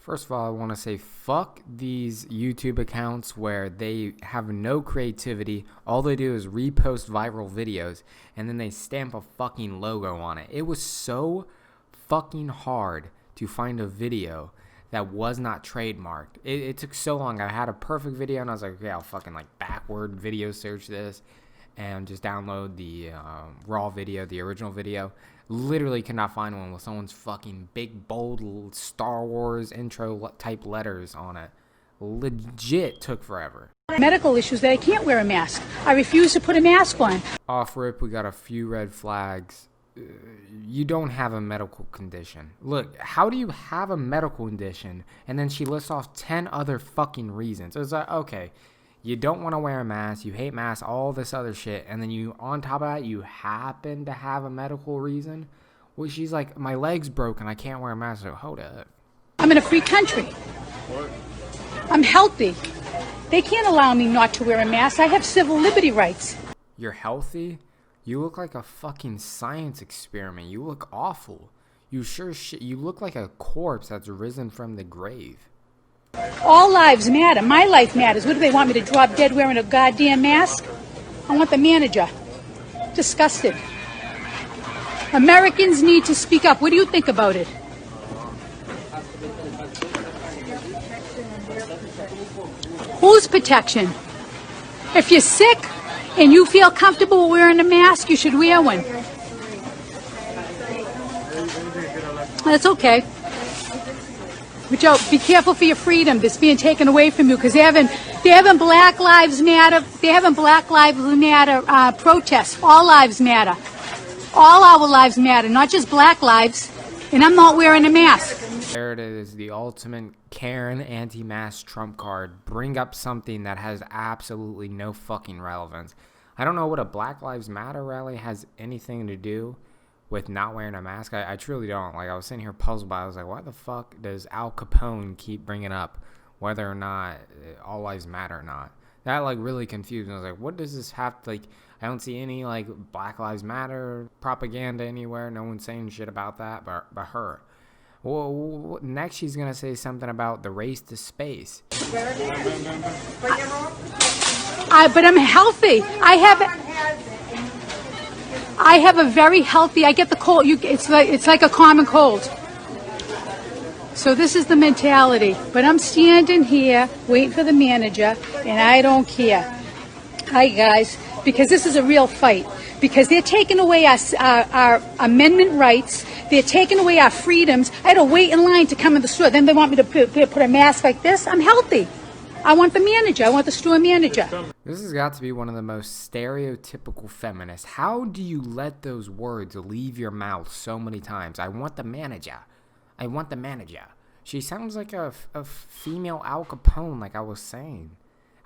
First of all, I want to say fuck these YouTube accounts where they have no creativity. All they do is repost viral videos and then they stamp a fucking logo on it. It was so fucking hard to find a video that was not trademarked. It took so long. I had a perfect video and I was like, okay, I'll fucking like backward video search this and just download the raw video, the original video. Literally could not find one with someone's fucking big, bold Star Wars intro type letters on it. Legit took forever. Medical issues that I can't wear a mask. I refuse to put a mask on. Off rip, we got a few red flags. You don't have a medical condition. Look, how do you have a medical condition? And then she lists off 10 other fucking reasons. It's like, okay, you don't want to wear a mask, you hate masks, all this other shit, and then you, on top of that, you happen to have a medical reason? Well, she's like, my leg's broken, I can't wear a mask. So hold up. I'm in a free country. I'm healthy. They can't allow me not to wear a mask. I have civil liberty rights. You're healthy? You look like a fucking science experiment. You look awful. You sure shit. You look like a corpse that's risen from the grave. All lives matter. My life matters. What do they want me to drop dead wearing a goddamn mask? I want the manager. Disgusted. Americans need to speak up. What do you think about it? Whose protection? If you're sick and you feel comfortable wearing a mask, you should wear one. That's okay. But Joe, be careful for your freedom that's being taken away from you, because they're having Black Lives Matter. They're having Black Lives Matter protests. All lives matter. All our lives matter, not just black lives. And I'm not wearing a mask. There it is, the ultimate Karen anti-mask trump card. Bring up something that has absolutely no fucking relevance. I don't know what a Black Lives Matter rally has anything to do with not wearing a mask. I truly don't. Like, I was sitting here puzzled by it. I was like, why the fuck does Al Capone keep bringing up whether or not all lives matter or not? That, like, really confused me. I was like, what does this have to, like, I don't see any, like, Black Lives Matter propaganda anywhere. No one's saying shit about that but her. Well, next she's going to say something about the race to space. But I'm healthy. I have a very healthy, I get the cold, it's like a common cold. So this is the mentality. But I'm standing here waiting for the manager, and I don't care. Hi, guys, because this is a real fight. Because they're taking away our amendment rights. They're taking away our freedoms. I had to wait in line to come in the store. Then they want me to put a mask like this. I'm healthy. I want the manager. I want the store manager. This has got to be one of the most stereotypical feminists. How do you let those words leave your mouth so many times? I want the manager. I want the manager. She sounds like a female Al Capone, like I was saying.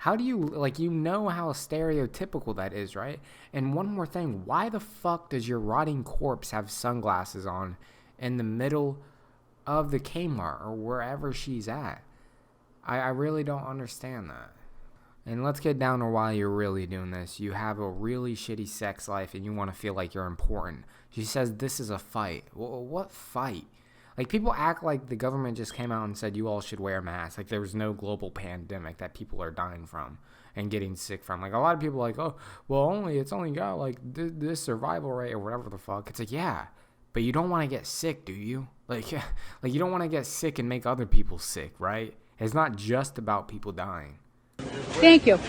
How do you, like, you know how stereotypical that is, right? And one more thing, why the fuck does your rotting corpse have sunglasses on in the middle of the Kmart or wherever she's at? I really don't understand that. And let's get down to why you're really doing this. You have a really shitty sex life and you want to feel like you're important. She says this is a fight. Well, what fight? Like, people act like the government just came out and said you all should wear masks. Like, there was no global pandemic that people are dying from and getting sick from. Like, a lot of people are like, oh, well, it's only got, like, this survival rate or whatever the fuck. It's like, yeah, but you don't want to get sick, do you? Like, you don't want to get sick and make other people sick, right? It's not just about people dying. Thank you.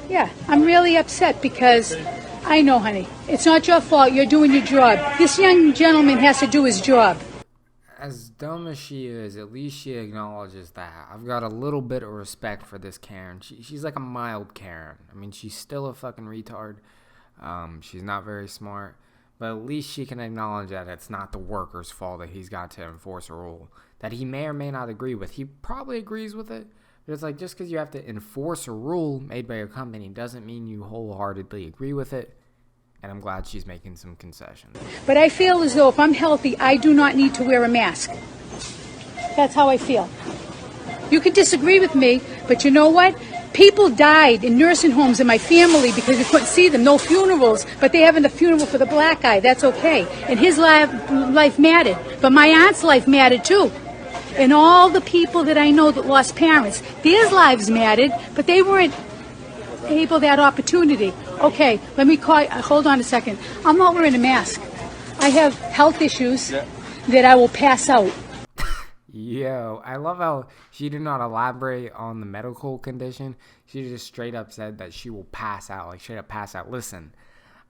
Yeah, I'm really upset because I know, honey, it's not your fault. You're doing your job. This young gentleman has to do his job. As dumb as she is, at least she acknowledges that. I've got a little bit of respect for this Karen. She's like a mild Karen. I mean, she's still a fucking retard. She's not very smart. But at least she can acknowledge that it's not the worker's fault that he's got to enforce a rule that he may or may not agree with. He probably agrees with it. But it's like, just because you have to enforce a rule made by your company doesn't mean you wholeheartedly agree with it. And I'm glad she's making some concessions. But I feel as though if I'm healthy, I do not need to wear a mask. That's how I feel. You can disagree with me, but you know what? People died in nursing homes in my family because we couldn't see them. No funerals, but they're having a funeral for the black guy. That's okay. And his life mattered. But my aunt's life mattered too. And all the people that I know that lost parents, their lives mattered, but they weren't able that opportunity. Okay, let me call. Hold on a second. I'm not wearing a mask. I have health issues that I will pass out. Yo, I love how she did not elaborate on the medical condition. She just straight up said that she will pass out, like straight up pass out. Listen,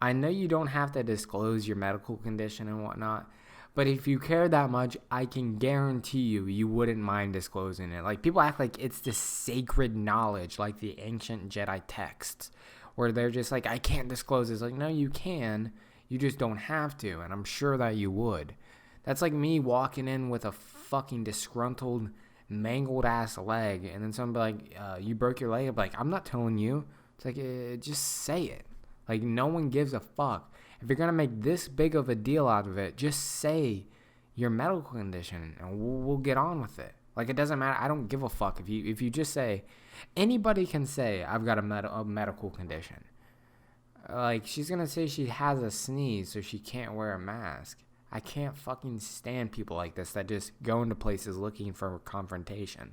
I know you don't have to disclose your medical condition and whatnot, but if you care that much, I can guarantee you wouldn't mind disclosing it. Like, people act like it's this sacred knowledge, like the ancient Jedi texts, where they're just like, I can't disclose this. Like, no, you can. You just don't have to, and I'm sure that you would. That's like me walking in with a fucking disgruntled, mangled-ass leg, and then somebody like, you broke your leg. I'm like, I'm not telling you. It's like, just say it. Like, no one gives a fuck. If you're going to make this big of a deal out of it, just say your medical condition, and we'll get on with it. Like, it doesn't matter. I don't give a fuck. If you just say, anybody can say, I've got a medical condition. Like, she's going to say she has a sneeze, so she can't wear a mask. I can't fucking stand people like this that just go into places looking for confrontation.